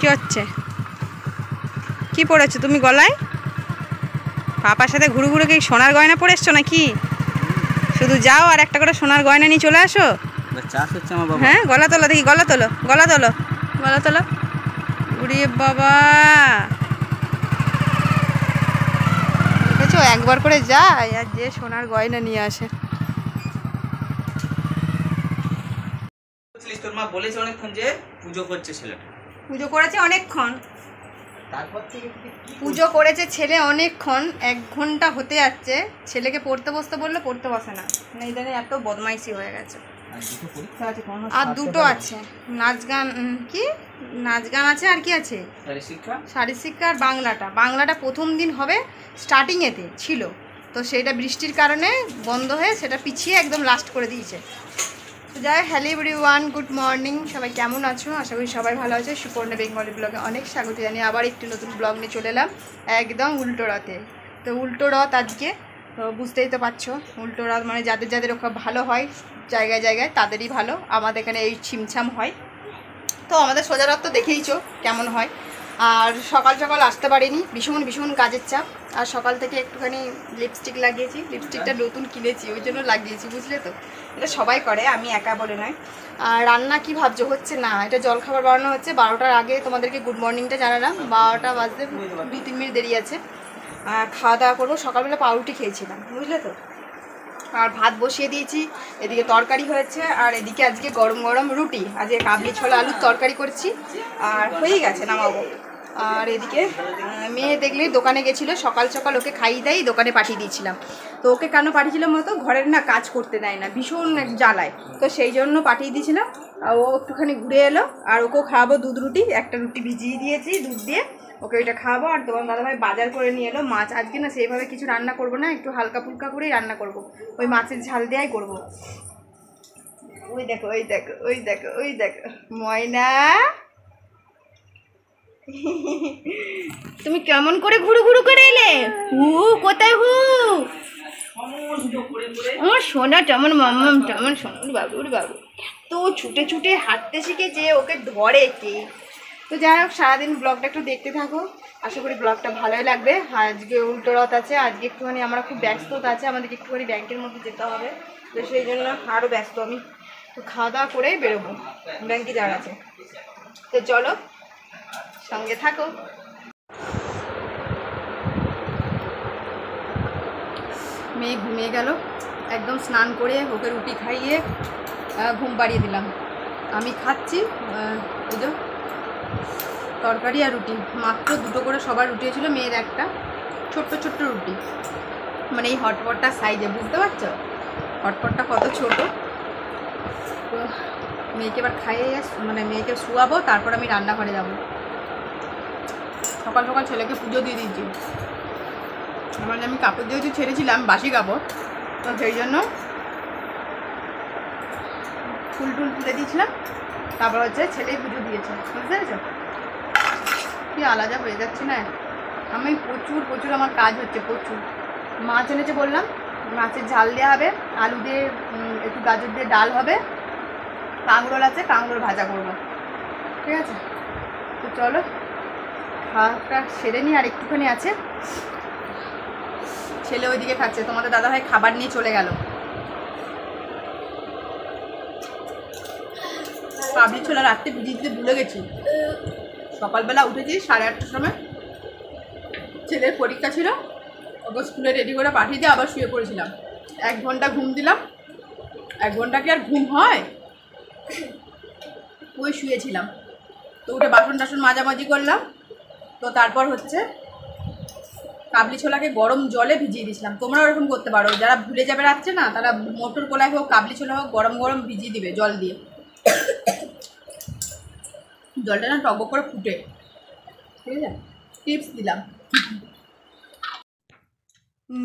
কি হচ্ছে? কি পড়েছো তুমি গলায়? পাপার সাথে ঘুরে ঘুরে কি সোনার গয়না পরে এসছো নাকি? শুধু যাও আর একটা করে সোনার গয়না নিয়ে চলে আসো। হ্যাঁ, গলা তোলো দেখি, গলা তোলো, গলা তোলো, গলা তোলো। উড়ে বাবা, দেখেছো একবার করে যায় আর যে সোনার গয়না নিয়ে আসে। তোর মা বলেছে অনেকক্ষণ যে পুজো করছে ছেলেটা। পুজো করেছে অনেকক্ষণ, তারপর থেকে পুজো করেছে ছেলে অনেকক্ষণ, 1 ঘন্টা হতে যাচ্ছে। ছেলেকে পড়তে বসতে বললে পড়তে বসে না, মানে ইদানিং এত বদমাইশি হয়ে গেছে। আর দুটো আছে, নাচ গান, কি নাচ গান আছে আর কি আছে, শারীরশিক্ষা আর বাংলাটা প্রথম দিন হবে, স্টার্টিংয়েতে ছিল তো সেইটা বৃষ্টির কারণে বন্ধ হয়ে সেটা পিছিয়ে একদম লাস্ট করে দিয়েছে। তো যাই, হ্যালো এভরিওয়ান, গুড মর্নিং, সবাই কেমন আছো? আশা করি সবাই ভালো আছে। সুপর্ণা বেঙ্গলি ব্লগে অনেক স্বাগত জানিয়ে আবার একটি নতুন ব্লগ নিয়ে চলে এলাম, একদম উল্টো রথে। তো উল্টো রথ আজকে, তো বুঝতেই তো পারছো, উল্টো রথ মানে যাদের যাদের ওখানে ভালো হয় জায়গায় জায়গায় তাদেরই ভালো, আমাদের এখানে এই ছিমছাম হয়। তো আমাদের সোজা রথ তো দেখেইছো কেমন হয়। আর সকাল সকাল আসতে পারিনি, ভীষণ ভীষণ কাজের চাপ। আর সকাল থেকে একটুখানি লিপস্টিক লাগিয়েছি, লিপস্টিকটা নতুন কিনেছি ওই জন্য লাগিয়েছি, বুঝলে তো। এটা সবাই করে, আমি একা বলে নয়। আর রান্না কি ভাবছো? হচ্ছে না, এটা জলখাবার বানানো হচ্ছে। 12টার আগে তোমাদেরকে গুড মর্নিংটা জানালাম, 12টা বাজতে 2-3 মিনিট দেরি আছে। খাওয়া দাওয়া করবো, সকালবেলা পাউরুটি খেয়েছিলাম, বুঝলে তো। আর ভাত বসিয়ে দিয়েছি, এদিকে তরকারি হয়েছে, আর এদিকে আজকে গরম গরম রুটি, আজকে কাবলি ছোলা আলুর তরকারি করছি, আর হয়েই গেছে, নামাবো। আর এদিকে মেয়ে দেখলে দোকানে গেছিলো, সকাল সকাল ওকে খাইয়ে দেয়, দোকানে পাঠিয়ে দিয়েছিলাম। তো ওকে কেন পাঠিয়েছিলাম মতো, ঘরের না কাজ করতে দেয় না, ভীষণ জ্বালায়, তো সেই জন্য পাঠিয়ে দিয়েছিলাম। আর ও একটুখানি ঘুরে এলো, আর ওকেও খাওয়াবো দুধ রুটি, একটা রুটি ভিজিয়ে দিয়েছি দুধ দিয়ে, ওকে ওইটা খাওয়াবো। আর তোমার দাদাভাই বাজার করে নিয়ে এলো মাছ, আজকে না সেইভাবে কিছু রান্না করবো না, একটু হালকা ফুলকা করেই রান্না করব, ওই মাছের ঝাল দেওয়াই করবো। ওই দেখো, ওই দেখো, ওই দেখো, ওই দেখো ময়না, তুমি কেমন করে ঘুরু ঘুরু করে এলে? হু কোথায় হু? আমার সোনাটা, আমার মাম্মামটা, আমার সোনার বাবুর বাবু তো ছুটে ছুটে হাঁটতে শিখেছে, ওকে ধরে কে। তো যাই হোক, সারাদিন ব্লগটা একটু দেখতে থাকো, আশা করি ব্লগটা ভালোই লাগবে। আজকে উল্টো রথ আছে, আজকে একটুখানি আমরা খুব ব্যস্ততা আছে, আমাদেরকে একটুখানি ব্যাংকের মধ্যে যেতে হবে, তো সেই জন্য আরও ব্যস্ত আমি। তো খাওয়া দাওয়া করেই বেরোবো, ব্যাংকে যাওয়ার আছে। তো চলো সঙ্গে থাকো। মেয়ে ঘুমিয়ে গেল, একদম স্নান করে ওকে রুটি খাইয়ে ঘুম পাড়িয়ে দিলাম। আমি খাচ্ছি এই যে তরকারি আর রুটি, মাত্র 2টো করে সবার রুটি হয়েছিল, মেয়ের একটা ছোট্ট ছোট্ট রুটি, মানে এই হটপটটা সাইজে, বুঝতে পারছো হটপটটা কত ছোট। তো মেয়েকে এবার খাইয়ে মানে মেয়েকে শুয়াবো, তারপর আমি রান্নাঘরে যাব। সকাল সকাল ছেলেকে পুজো দিয়ে দিয়েছি, মানে আমি কাপড় যেহেতু ছেড়েছিলাম বাসি কাপড়, তো সেই জন্য ফুল টুল তুলে দিয়েছিলাম, তারপর হচ্ছে ছেলেই পুজো দিয়েছে, বুঝতে পেরেছো। কি আলাদা হয়ে যাচ্ছে না আমি, প্রচুর প্রচুর আমার কাজ হচ্ছে, প্রচুর। মাছ এনেছে বললাম, মাছের ঝাল দেওয়া হবে, আলু দিয়ে একটু গাজর দিয়ে ডাল হবে, কাঁকরোল আছে, কাঁকরোল ভাজা করবো, ঠিক আছে। তো চলো খাওয়াটা সেরে নিই, আর একটুখানি আছে। ছেলে ওইদিকে খাচ্ছে, তোমাদের দাদাভাই খাবার নিয়ে চলে গেল। কাবলি ছোলা রাত্রে ভিজিয়ে দিতে ভুলে গেছি, সকালবেলা উঠেছি 8:30টার সময়, ছেলের পরীক্ষা ছিল, ওকে স্কুলে রেডি করে পাঠিয়ে দিয়ে আবার শুয়ে পড়েছিলাম। 1 ঘন্টা ঘুম দিলাম, 1 ঘন্টা কি আর ঘুম হয়, ওই শুয়েছিলাম। তো উঠে বাসন টাসন মাজামাজি করলাম, তো তারপর হচ্ছে কাবলি ছোলাকে গরম জলে ভিজিয়ে দিয়েছিলাম। তোমরা ওরকম করতে পারো, যারা ভুলে যাবে রাত্রে না, তারা মটর কলাই হোক কাবলি ছোলা হোক গরম গরম ভিজিয়ে দিবে জল দিয়ে, জলটা না টক করে ফুটে, ঠিক আছে, টিপস দিলাম।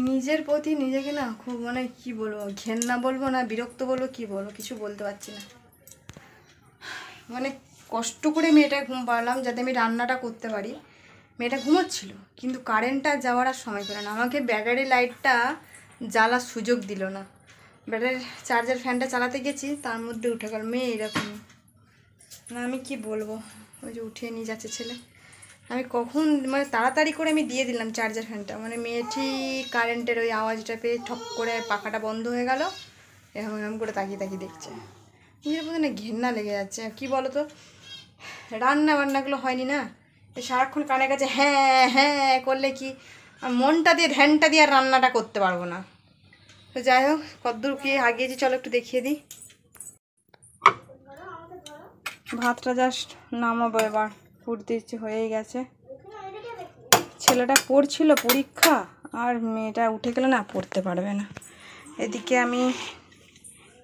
নিজের প্রতি নিজেকে না খুব মানে কি বলবো, ঘেন্না বলবো না বিরক্ত বলবো, কি বলবো কিছু বলতে পারছি না। মানে কষ্ট করে মেয়েটা ঘুম পাড়লাম যাতে আমি রান্নাটা করতে পারি, মেয়েটা ঘুমোচ্ছিল, কিন্তু কারেন্টটা যাওয়ার আর সময় পেল না, আমাকে ব্যাটারি লাইটটা জ্বালার সুযোগ দিল না। ব্যাটারি চার্জার ফ্যানটা চালাতে গেছি, তার মধ্যে উঠে গেল। মেয়ে এরকম না, আমি কি বলবো, ওই যে উঠিয়ে নিয়ে যাচ্ছে ছেলে। আমি কখন মানে তাড়াতাড়ি করে আমি দিয়ে দিলাম চার্জার ফ্যানটা, মানে মেয়েটি কারেন্টের ওই আওয়াজটা পেয়ে ঠপ করে পাখাটা বন্ধ হয়ে গেল, এরকম করে তাকিয়ে তাকিয়ে দেখছে। নিজের মধ্যে না ঘেন্না লেগে যাচ্ছে। কী বলো তো, রান্না বান্নাগুলো হয়নি না, সারাক্ষণ কানের কাছে হ্যাঁ হ্যাঁ করলে কি মনটা দিয়ে ধ্যানটা দিয়ে আর রান্নাটা করতে পারবো না। তো যাই হোক, কতদূর কি আগিয়েছি চলো একটু দেখিয়ে দিই। ভাতটা জাস্ট নামাবো এবার, ফুটতে ইচ্ছে হয়েই গেছে। ছেলেটা পড়ছিল পরীক্ষা, আর মেয়েটা উঠে গেলে না পড়তে পারবে না। এদিকে আমি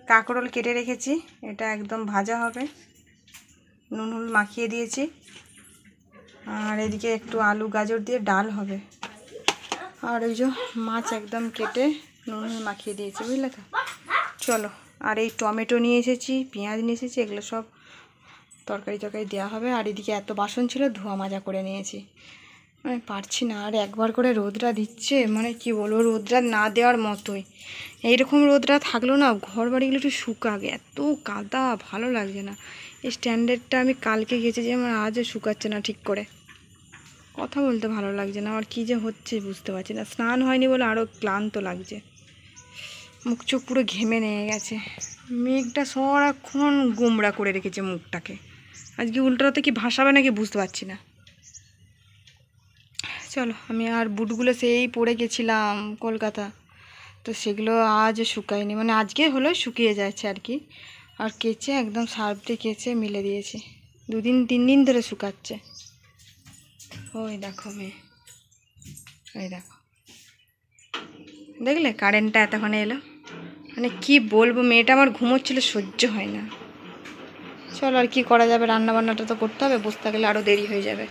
কাঁকরোল কেটে রেখেছি, এটা একদম ভাজা হবে, নুন হলুদ মাখিয়ে দিয়েছি। আর এদিকে একটু আলু গাজর দিয়ে ডাল হবে। আর ওই যে মাছ একদম কেটে নুন হলুদ মাখিয়ে দিয়েছি, বুঝলে তো। চলো, আর এই টমেটো নিয়ে এসেছি, পেঁয়াজ নিয়ে এসেছি, এগুলো সব তরকারি দেওয়া হবে। আর এদিকে এত বাসন ছিল ধোয়া মাজা করে নিয়েছি, মানে পারছি না। আর একবার করে রোদরা দিচ্ছে, মানে কি বলবো, রোদরা না দেওয়ার মতোই। এইরকম রোদরা থাকলেও না ঘর বাড়িগুলো একটু শুকাবে, এত কাদা ভালো লাগছে না। এই স্ট্যান্ডার্ডটা আমি কালকে গেছি যে আমার আজও শুকাচ্ছে না ঠিক করে, কথা বলতে ভালো লাগছে না। আর কী যে হচ্ছে বুঝতে পারছি না, স্নান হয়নি বলে আরও ক্লান্ত লাগছে, মুখ চোখ পুরো ঘেমে নিয়ে গেছে। মেঘটা সারাক্ষণ গোমড়া করে রেখেছে মুখটাকে, আজকে উল্টোতে কি ভাসাবে নাকি বুঝতে পারছি না। চলো, আমি আর বুটগুলো সেই পরে গেছিলাম কলকাতা, তো সেগুলো আজ শুকায়নি, মানে আজকে হলো শুকিয়ে যাচ্ছে আর কি। আর কেচে একদম সার্ফ দিয়ে কেচে মিলে দিয়েছি, 2-3 দিন ধরে শুকাচ্ছে। ওই দেখো মেয়ে, ওই দেখো, দেখলে কারেন্টটা এতক্ষণে এলো, মানে কি বলবো, মেয়েটা আমার ঘুমোচ্ছিল, সহ্য হয় না। চলো, আর কি করা যাবে, রান্না বান্নাটা তো করতে হবে, বসতে গেলে আরও দেরি হয়ে যাবে।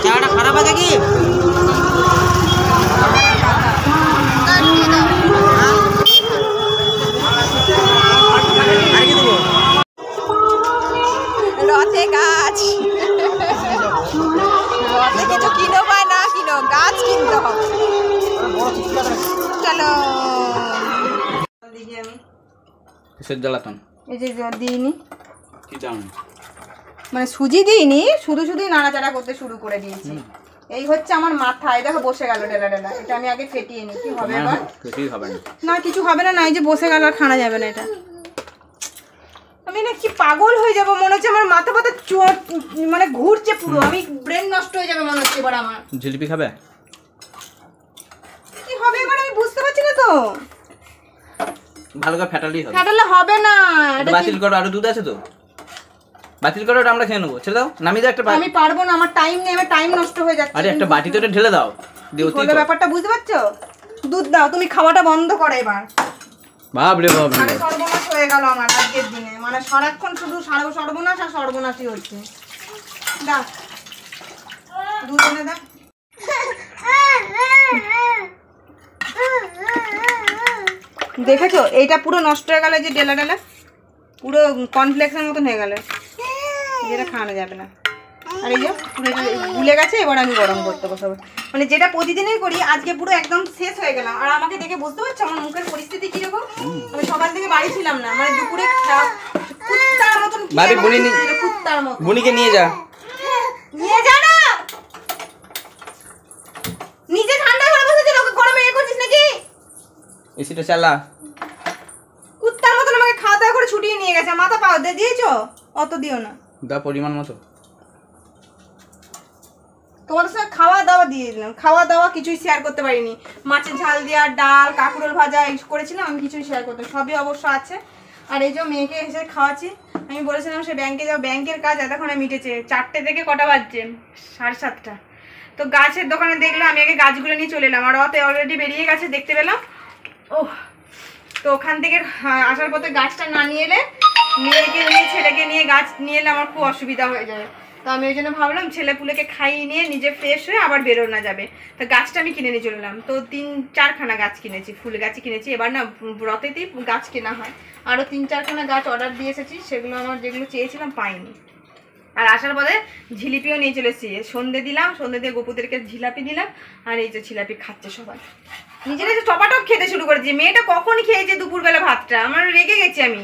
চাটা খারাপ আছে কি? রথে গাছ, রথে কিছু কিনো বা না কিনো, গাছ কিনতে হবে। চলো, দিকে আমি কিসের জ্বালাতন? এই যে দিইনি, কি জানো, মানে সুজি দিইনি, শুধুই নাড়াচাড়া করতে শুরু করে দিয়েছি। এই হচ্ছে আমার মাথায়, দেখো বসে গেল ডেলা ডেলা। এটা আমি আগে ফেটিয়ে নিই, কি হবে এবার? কিছুই হবে না, না কিছু হবে না, এই যে বসে গেল, আর খানা যাবে না এটা। আমি না কি পাগল হয়ে যাবো মনে হচ্ছে, আমার মাথা ব্যথা মানে ঘুরছে পুরো, আমি ব্রেন নষ্ট হয়ে যাবে মনে হচ্ছে এবার আমার। জিলিপি খাবে? কি হবে এবার আমি বুঝতে পারছি না তো। ভালো করে ফেটালেই হবে। ফেটালে হবে না, এটা বাতিল করো, আরো দুধ আছে তো, বাতিল করো, ওটা আমরা খেয়ে নেবো। ছেড়ে দাও, নামিয়ে দাও একটা। আমি পারবো না, আমার টাইম নেই, আমার টাইম নষ্ট হয়ে যাচ্ছে। আরে একটা বাটিতে ওটা ঢেলে দাও, দিয়ে বলে ব্যাপারটা বুঝতে পারছো? দুধ দাও, তুমি খাওয়াটা বন্ধ করো এবার। বাপ রে বাপ, মানে সর্বনাশ হয়ে গেল আমার আজকের দিনে, মানে সারাক্ষণ শুধু সর্বনাশ আর সর্বনাশই হচ্ছে। দাও দুধ এনে দাও। দেখেছো, এইটা পুরো নষ্ট হয়ে গেল, যে ডেলা ডেলা পুরো কর্নফ্লেক্সের মতন হয়ে গেল, যেটা খাওয়ানো যাবে না। আর এই যে পুরো গুলে গেছে, এবার আমি গরম করতে বসাবো। মানে যেটা প্রতিদিনই করি, আজকে পুরো একদম শেষ হয়ে গেলাম। আর আমাকে দেখে বুঝতে পারছো আমার মুখের পরিস্থিতি কিরকম? আমি সকাল থেকে বাড়ি ছিলাম না, মানে দুপুরে কুত্তার মতন, কুত্তার মতন। বুনিকে নিয়ে যা, নিয়ে যা না, নিজে ঠান্ডা করে বসেছিল, ওকে গরমে এ করছিস নাকি? এসিটা চালা। কুত্তার মতন আমাকে খাওয়া দাওয়া করে ছুটিয়ে নিয়ে গেছে। মাথা পাও দিয়েছো? অত দিও না, দা পরিমাণ মতো। তোমাদের সঙ্গে খাওয়া দাওয়া দিয়ে দিলাম, খাওয়া দাওয়া কিছুই শেয়ার করতে পারিনি। মাছের ঝাল দেওয়া, ডাল, কাঁকরোল ভাজা করেছিলাম, আমি কিছুই শেয়ার করতে, সবই অবশ্য আছে। আর এই যে মেয়েকে এসে খাওয়াচ্ছি, আমি বলেছিলাম সে ব্যাংকে যাও, ব্যাংকের কাজ এতক্ষণে মিটেছে। 4টে থেকে কটা বাজছে? 7:30। তো গাছের দোকানে দেখলাম, আমি আগে গাছগুলো নিয়ে চলে এলাম, আর অত অলরেডি বেরিয়ে গেছে দেখতে পেলাম। ও তো ওখান থেকে আসার পথে গাছটা না নিয়ে এলে, মেয়েকে নিয়ে ছেলেকে নিয়ে গাছ নিয়ে এলে আমার খুব অসুবিধা হয়ে যাবে। তো আমি ওই জন্য ভাবলাম ছেলে পুলেকে খাইয়ে নিয়ে নিজে ফ্রেশ হয়ে আবার বেরোনো যাবে। তো গাছটা আমি কিনে নিয়ে চলে এলাম। তো 3-4খানা গাছ কিনেছি, ফুল গাছই কিনেছি। এবার না রথেতেই গাছ কেনা হয়। আরও 3-4খানা গাছ অর্ডার দিয়ে এসেছি, সেগুলো আমার যেগুলো চেয়েছিলাম পাইনি। আর আসার পরে ঝিলিপিও নিয়ে চলে এসেছি। সন্ধে দিলাম, সন্ধে দিয়ে গোপুদেরকে জিলাপি দিলাম। আর এই যে জিলাপি খাচ্ছে সবাই, নিজেরা যে টপাটপ খেতে শুরু করেছে। মেয়েটা কখন খেয়েছে দুপুরবেলা ভাতটা, আমার রেগে গেছি আমি।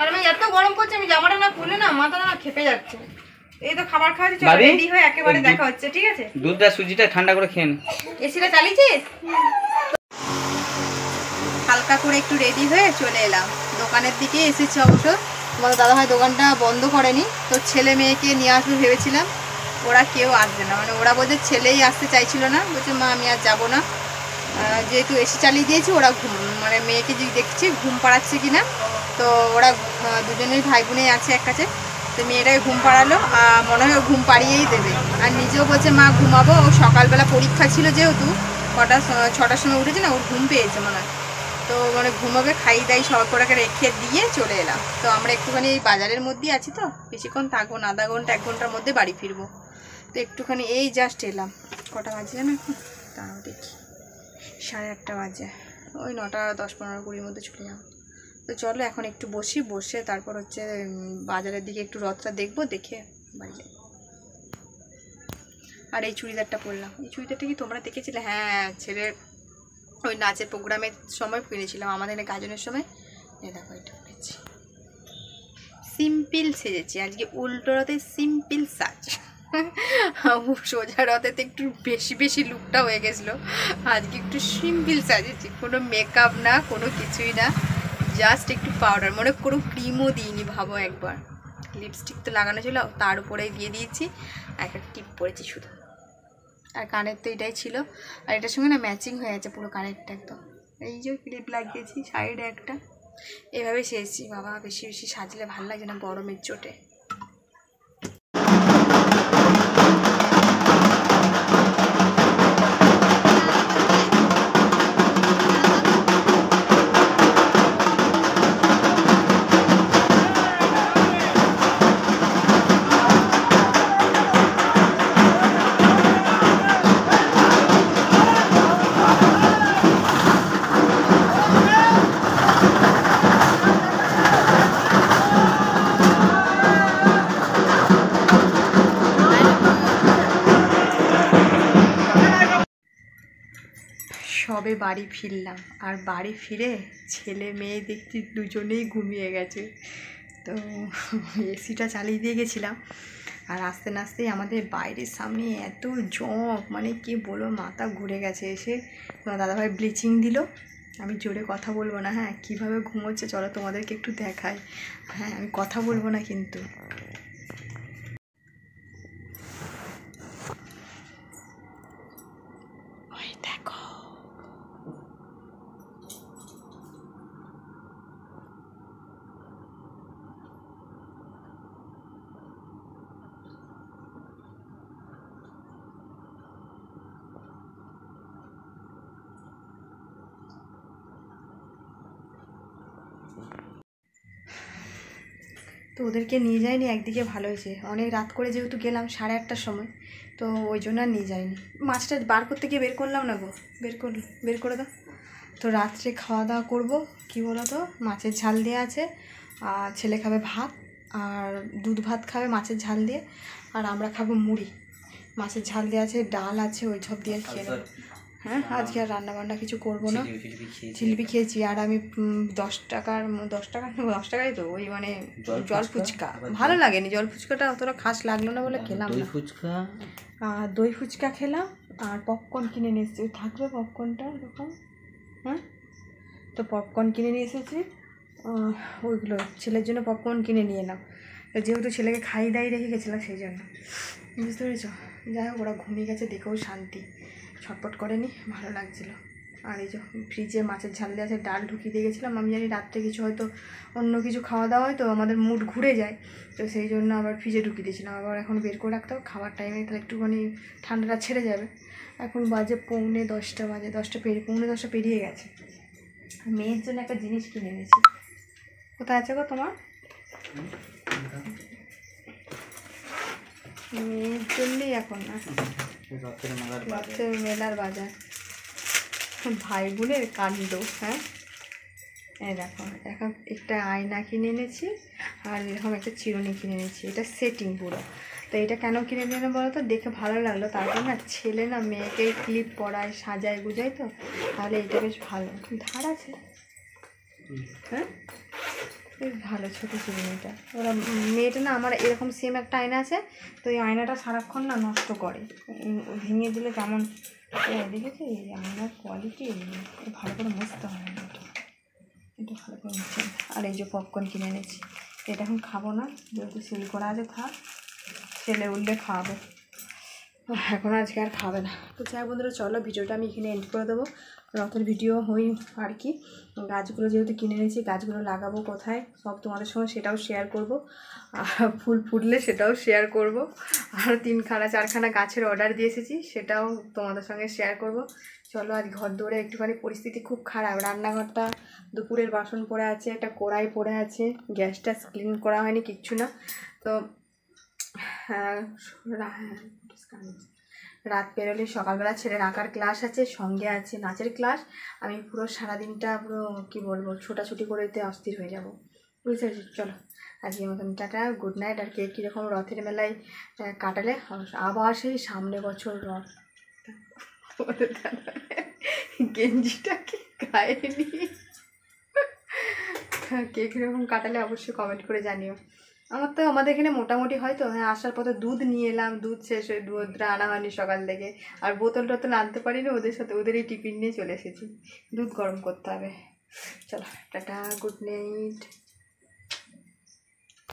আর আমি এত গরম করছে, আমি জামাটা না খুলে না মাথা না খেপে যাচ্ছে। এই তো খাবার খাওয়াচ্ছি, চলো রেডি হয়ে একেবারে দেখা হচ্ছে, ঠিক আছে? দুধটা সুজিটা ঠান্ডা করে খেয়ে নে। এসিটা চালিয়েছিস? হালকা করে একটু রেডি হয়ে চলে এলাম, দোকানের দিকে এসেছি। অবশ্য তোমাদের দাদাভাই দোকানটা বন্ধ করেনি। তো ছেলে মেয়েকে নিয়ে আসবে ভেবেছিলাম, ওরা কেউ আসবে না। মানে ওরা বলছে, ছেলেই আসতে চাইছিল না, বলছে মা আমি আর যাবো না। যেহেতু এসি চালিয়ে দিয়েছি, ওরা মানে মেয়েকে যদি দেখছি ঘুম পাড়াচ্ছে কিনা। তো ওরা দুজনেই ভাই বোনেই আছে এক কাছে। তো মেয়েটাকে ঘুম পাড়ালো, মনে হয় ঘুম পাড়িয়েই দেবে। আর নিজেও বলছে মা ঘুমাবো, ও সকালবেলা পরীক্ষা ছিল যেহেতু, 6টার সময় উঠেছে না, ওর ঘুম পেয়েছে মনে হয়। তো মানে ঘুমাবে, খাই দাই সব ওটাকে রেখে দিয়ে চলে এলাম। তো আমরা একটুখানি এই বাজারের মধ্যেই আছি, তো বেশিক্ষণ থাকবো না, আধা ঘন্টা 1 ঘন্টার মধ্যে বাড়ি ফিরবো। তো একটুখানি এই জাস্ট এলাম। কটা বাজে জানো এখন? তাও দেখি 8:30 বাজে। ওই 9টা 10-15-20 মধ্যে চলে যাবো। তো চলো এখন একটু বসে তারপর হচ্ছে বাজারের দিকে একটু রথটা দেখবো, দেখে বাড়ি যাবো। আর এই চুড়িদারটা পরলাম, এই চুড়িদারটা কি তোমরা দেখেছিলে? হ্যাঁ, ছেলের ওই নাচের প্রোগ্রামের সময় কিনেছিলাম, আমাদের এখানে গাজনের সময়। এই দেখো এটা পরেছি, সিম্পল সেজেছি আজকে। উল্টো রথে সিম্পল সাজ, সোজা রথেতে একটু বেশি লুকটা হয়ে গেছিলো। আজকে একটু সিম্পল সাজেছি, কোনো মেকআপ না, কোনো কিছুই না, জাস্ট একটু পাউডার, মনে কোনো ক্রিমও দিইনি। ভাবো একবার, লিপস্টিক তো লাগানো ছিল, তার উপরে দিয়ে দিয়েছি, একটা টিপ পরেছি শুধু। আর কানের তো এটাই ছিল, আর এটার সঙ্গে না ম্যাচিং হয়ে গেছে পুরো কানেরটা একদম। এই যে ক্লিপ লাগিয়েছি সাইডে একটা, এভাবে সেজছি। বাবা বেশি সাজলে ভালো লাগে না গরমের চোটে। সবে বাড়ি ফিরলাম, আর বাড়ি ফিরে ছেলে মেয়ে দেখছি দুজনেই ঘুমিয়ে গেছে। তো এসিটা চালিয়ে দিয়ে গেছিলাম, আর আস্তে আস্তেই আমাদের বাইরের সামনে এত জগ, মানে কি বলবো, মাথা ঘুরে গেছে। এসে তোমার দাদাভাই ব্লিচিং দিল। আমি জোরে কথা বলবো না, হ্যাঁ, কীভাবে ঘুমোচ্ছে চলো তোমাদেরকে একটু দেখাই। হ্যাঁ, আমি কথা বলবো না কিন্তু। ওই দেখো, তো ওদেরকে নিয়ে যাইনি, একদিকে ভালো হয়েছে, অনেক রাত করে যেহেতু গেলাম 8:30টার সময়, তো ওই জন্য আর নিয়ে যাইনি। মাছটা বার করতে গিয়ে বের করলাম না গো, বের করে দাও। তো রাত্রে খাওয়া দাওয়া করবো, কী বলো তো, মাছের ঝাল দেওয়া আছে, আর ছেলে খাবে ভাত, আর দুধ ভাত খাবে মাছের ঝাল দিয়ে, আর আমরা খাবো মুড়ি। মাছের ঝাল দেওয়া আছে, ডাল আছে, ওই সব দিয়ে খেয়ে নেবো। হ্যাঁ, আজকে আর রান্নাবান্না কিছু করবো না। জিলিপি খেয়েছি, আর আমি 10 টাকাই তো ওই মানে জল ফুচকা ভালো লাগেনি, জল ফুচকাটা অতটা খাস লাগলো না বলে খেলাম না। আর দই ফুচকা খেলাম, আর পপকর্ন কিনে নিয়ে এসেছি, থাকবে পপকর্নটা এরকম। হ্যাঁ, তো পপকর্ন কিনে নিয়ে এসেছি, ওইগুলো ছেলের জন্য পপকর্ন কিনে নিয়ে এলাম, যেহেতু ছেলেকে খাই দাই রেখে গেছিলাম সেই জন্য, বুঝতে পেরেছো? যাই হোক, ওরা ঘুমিয়ে গেছে, দেখেও শান্তি, ছটপট করেনি, ভালো লাগছিলো। আর এই যে ফ্রিজে মাছের ঝাল দিয়ে আছে, ডাল ঢুকিয়ে দিয়ে গেছিলাম। আমি জানি রাত্রে কিছু হয়তো অন্য কিছু খাওয়া দাওয়া হয়, তো আমাদের মুড ঘুরে যায়, তো সেই জন্য আবার ফ্রিজে ঢুকিয়ে দিয়েছিলাম। আবার এখন বের করে রাখতে হবে, খাবার টাইমে তাহলে একটুখানি ঠান্ডাটা ছেড়ে যাবে। এখন বাজে 9:45 বাজে, 9:10 পেরিয়ে গেছে। মেয়ের জন্য একটা জিনিস কিনে এনেছি। কোথায় আছে গো তোমার? মেয়ের জন্যই এখন না রথের মেলার বাজার। রথের মেলার বাজার, ভাই বোনের কাণ্ড। হ্যাঁ, এই দেখো এখন একটা আয়না কিনে এনেছি আর এরকম একটা চিরুনি কিনে এনেছি, এটা সেটিং পুরো। তো এটা কেন কিনে নিলাম বলো তো, দেখে ভালো লাগলো। তারপর না ছেলে না মেয়েকে ক্লিপ পরায় সাজায় গুজায়, তো তাহলে এটা বেশ ভালো, ধার আছে। হ্যাঁ, বেশ ভালো ছোটো চিরুনিটা। ওরা মেয়েটা না আমার এরকম সেম একটা আয়না আছে, তো এই আয়নাটা সারাক্ষণ না নষ্ট করে, ভেঙে দিলে কেমন দেখেছি। এই আয়নার কোয়ালিটি ভালো করে মুছতে হয় না, এটা ভালো করে মুছতে। আর এই যে পপকর্ন কিনে এনেছি, এটা এখন খাবো না, যেহেতু সিল করা আছে, থাক, ছেলে উঠলে খাওয়াবে, এখন আজকে আর খাবে না। তো যাই বন্ধুরা, চলো ভিডিওটা আমি এখানে এন্ড করে দেবো। রথের ভিডিও হই আর কি, গাছগুলো যেহেতু কিনে এনেছি, গাছগুলো লাগাবো কোথায় সব তোমাদের সঙ্গে সেটাও শেয়ার করব, আর ফুল ফুটলে সেটাও শেয়ার করব, আর 3-4খানা গাছের অর্ডার দিয়ে এসেছি, সেটাও তোমাদের সঙ্গে শেয়ার করব। চলো, আজ ঘর দৌড়ে একটুখানি পরিস্থিতি খুব খারাপ, রান্নাঘরটা দুপুরের বাসন পড়ে আছে, একটা কড়াই পড়ে আছে, গ্যাসটা ক্লিন করা হয়নি, কিচ্ছু না। তো রাত পেরোলে সকালবেলা ছেলের আঁকার ক্লাস আছে, সঙ্গে আছে নাচের ক্লাস। আমি পুরো সারাদিনটা পুরো কী বলবো, ছোটাছুটি করতে অস্থির হয়ে যাব, বুঝতে পারছি। চলো আজকের মতন টাটা, গুড নাইট। আর কে কীরকম রথের মেলায় কাটালে, আবার সেই সামনে বছর রথ। গেঞ্জিটা কি গায়ে নিয়ে কে কীরকম কাটালে অবশ্যই কমেন্ট করে জানিও। আমার তো আমাদের এখানে মোটামুটি হয়। তো হ্যাঁ, আসার পথে দুধ নিয়ে এলাম, দুধ শেষ হয়ে দুধটা আনা হয়নি সকাল থেকে, আর বোতল টোতল আনতে পারিনি, ওদের সাথে ওদেরই টিফিন নিয়ে চলে এসেছি, দুধ গরম করতে হবে। চলো টাটা, গুড নাইট।